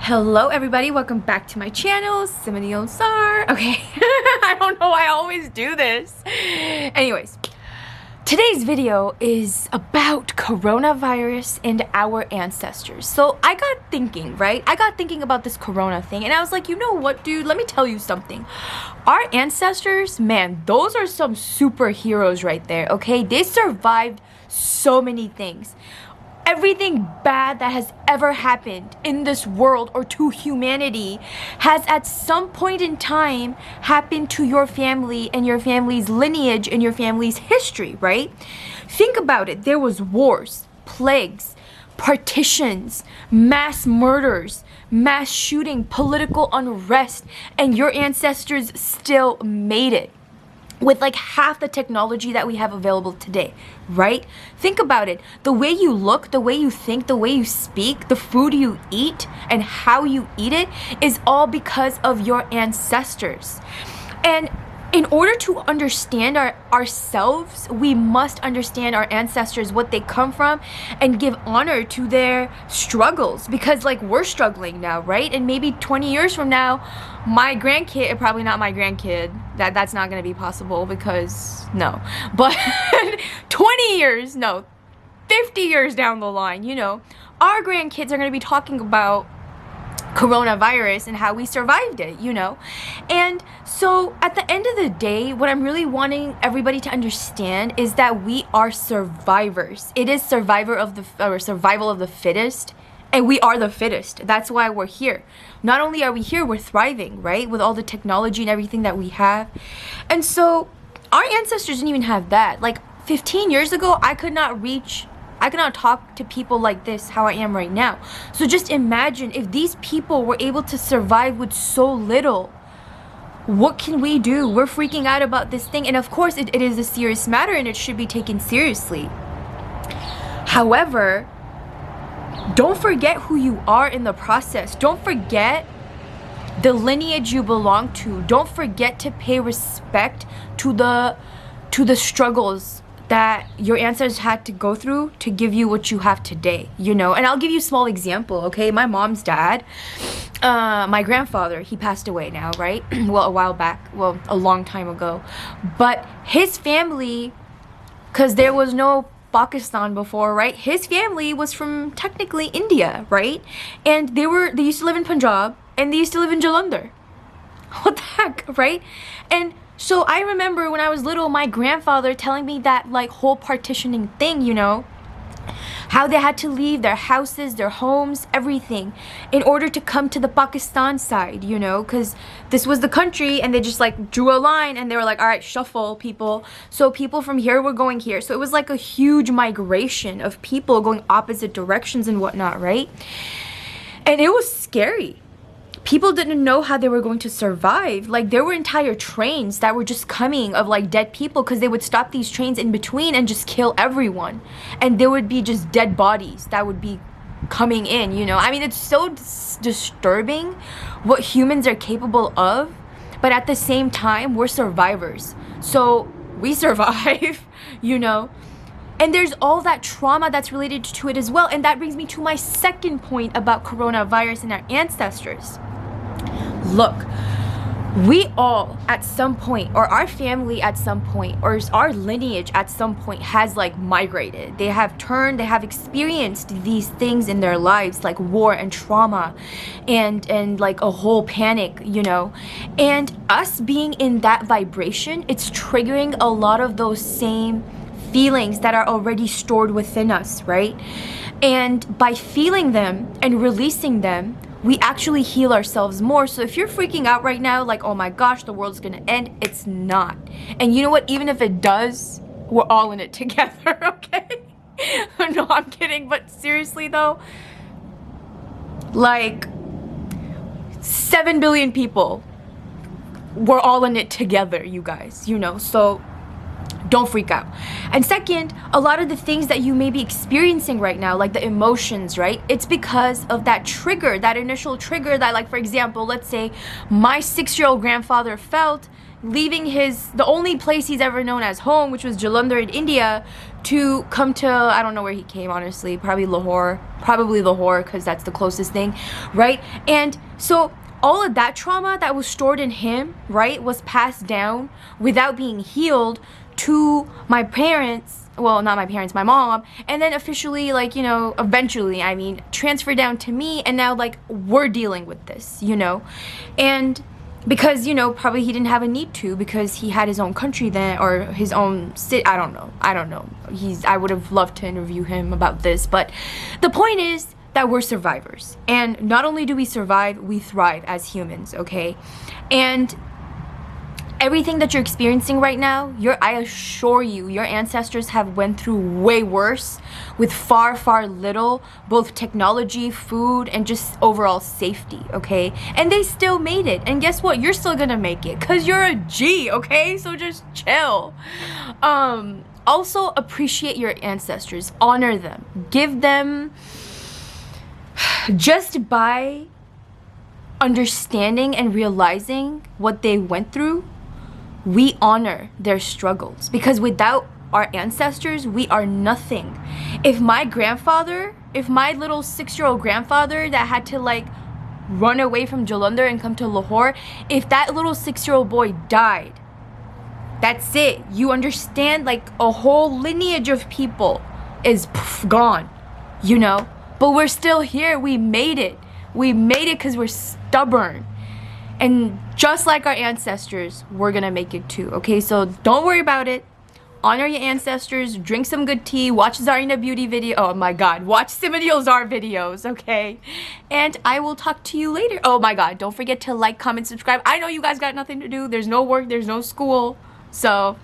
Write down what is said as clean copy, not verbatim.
Hello everybody, welcome back to my channel, Simone Onsar. Okay, I don't know why I always do this. Anyways, today's video is about coronavirus and our ancestors. So I got thinking, right? I got thinking about this corona thing and I was like, you know what, dude? Let me tell you something. Our ancestors, man, those are some superheroes right there, okay? They survived so many things. Everything bad that has ever happened in this world or to humanity has at some point in time happened to your family and your family's lineage and your family's history, right? Think about it. There was wars, plagues, partitions, mass murders, mass shooting, political unrest, and your ancestors still made it with like half the technology that we have available today, right? Think about it. The way you look, the way you think, the way you speak, the food you eat, and how you eat it is all because of your ancestors. And in order to understand ourselves, we must understand our ancestors, what they come from, and give honor to their struggles. Because like we're struggling now, right? And maybe 20 years from now, my grandkid, probably not my grandkid, that's not gonna be possible because no. But 20 years, no, 50 years down the line, you know, our grandkids are gonna be talking about coronavirus and how we survived it, you know. And so at the end of the day, what I'm really wanting everybody to understand is that we are survivors. It is survival of the fittest, and we are the fittest. That's why we're here. Not only are we here, we're thriving, right, with all the technology and everything that we have. And so our ancestors didn't even have that. Like 15 years ago, I could not talk to people like this how I am right now. So just imagine if these people were able to survive with so little. What can we do? We're freaking out about this thing, and of course it is a serious matter and it should be taken seriously. However, don't forget who you are in the process. Don't forget the lineage you belong to. Don't forget to pay respect to the struggles that your ancestors had to go through to give you what you have today, you know. And I'll give you a small example, okay? My mom's dad, my grandfather, he passed away now, right? Well, a while back, well, a long time ago. But his family, because there was no Pakistan before, right? His family was from technically India, right? And they used to live in Punjab and they used to live in Jalandhar. What the heck, right? And so I remember when I was little, my grandfather telling me that like whole partitioning thing, you know, how they had to leave their houses, their homes, everything in order to come to the Pakistan side, you know, because this was the country and they just like drew a line and they were like, all right, shuffle people. So people from here were going here. So it was like a huge migration of people going opposite directions and whatnot, right? And it was scary. People didn't know how they were going to survive. Like there were entire trains that were just coming of like dead people because they would stop these trains in between and just kill everyone. And there would be just dead bodies that would be coming in, you know. I mean, it's so disturbing what humans are capable of, but at the same time, we're survivors. So we survive, you know. And there's all that trauma that's related to it as well. And that brings me to my second point about coronavirus and our ancestors. Look, we all at some point, or our family at some point, or our lineage at some point has like migrated. They have experienced these things in their lives, like war and trauma and like a whole panic, you know. And us being in that vibration, it's triggering a lot of those same feelings that are already stored within us, right? And by feeling them and releasing them, we actually heal ourselves more. So if you're freaking out right now, like, oh my gosh, the world's gonna end, it's not. And you know what? Even if it does, we're all in it together, okay? No, I'm kidding, but seriously though, like 7 billion people, we're all in it together, you guys, you know, so don't freak out. And second, a lot of the things that you may be experiencing right now, like the emotions, right? It's because of that trigger, that initial trigger that, like, for example, let's say my 6-year-old grandfather felt leaving the only place he's ever known as home, which was Jalandhar in India, to come to, I don't know where he came, honestly, probably Lahore, because that's the closest thing, right? And so all of that trauma that was stored in him, right, was passed down without being healed to my parents. Well, not my parents, my mom, and then officially, like, you know, eventually, I mean, transferred down to me, and now, like, we're dealing with this, you know, and because, you know, probably he didn't have a need to, because he had his own country then, or his own I don't know, I would have loved to interview him about this, but the point is that we're survivors, and not only do we survive, we thrive as humans, okay, and everything that you're experiencing right now, I assure you, your ancestors have went through way worse with far little, both technology, food, and just overall safety, okay? And they still made it. And guess what? You're still gonna make it, because you're a G, okay? So just chill. Also, appreciate your ancestors. Honor them. Give them, just by understanding and realizing what they went through, we honor their struggles, because without our ancestors, we are nothing. If my little 6-year-old grandfather that had to, like, run away from Jalandhar and come to Lahore, if that little 6-year-old boy died, that's it. You understand, like, a whole lineage of people is gone, you know? But we're still here. We made it. We made it because we're stubborn. And just like our ancestors, we're gonna make it too, okay? So don't worry about it. Honor your ancestors, drink some good tea, watch Zarina Beauty video. Oh my God, watch Simadiel Zar videos, okay? And I will talk to you later. Oh my God, don't forget to like, comment, subscribe. I know you guys got nothing to do. There's no work, there's no school. So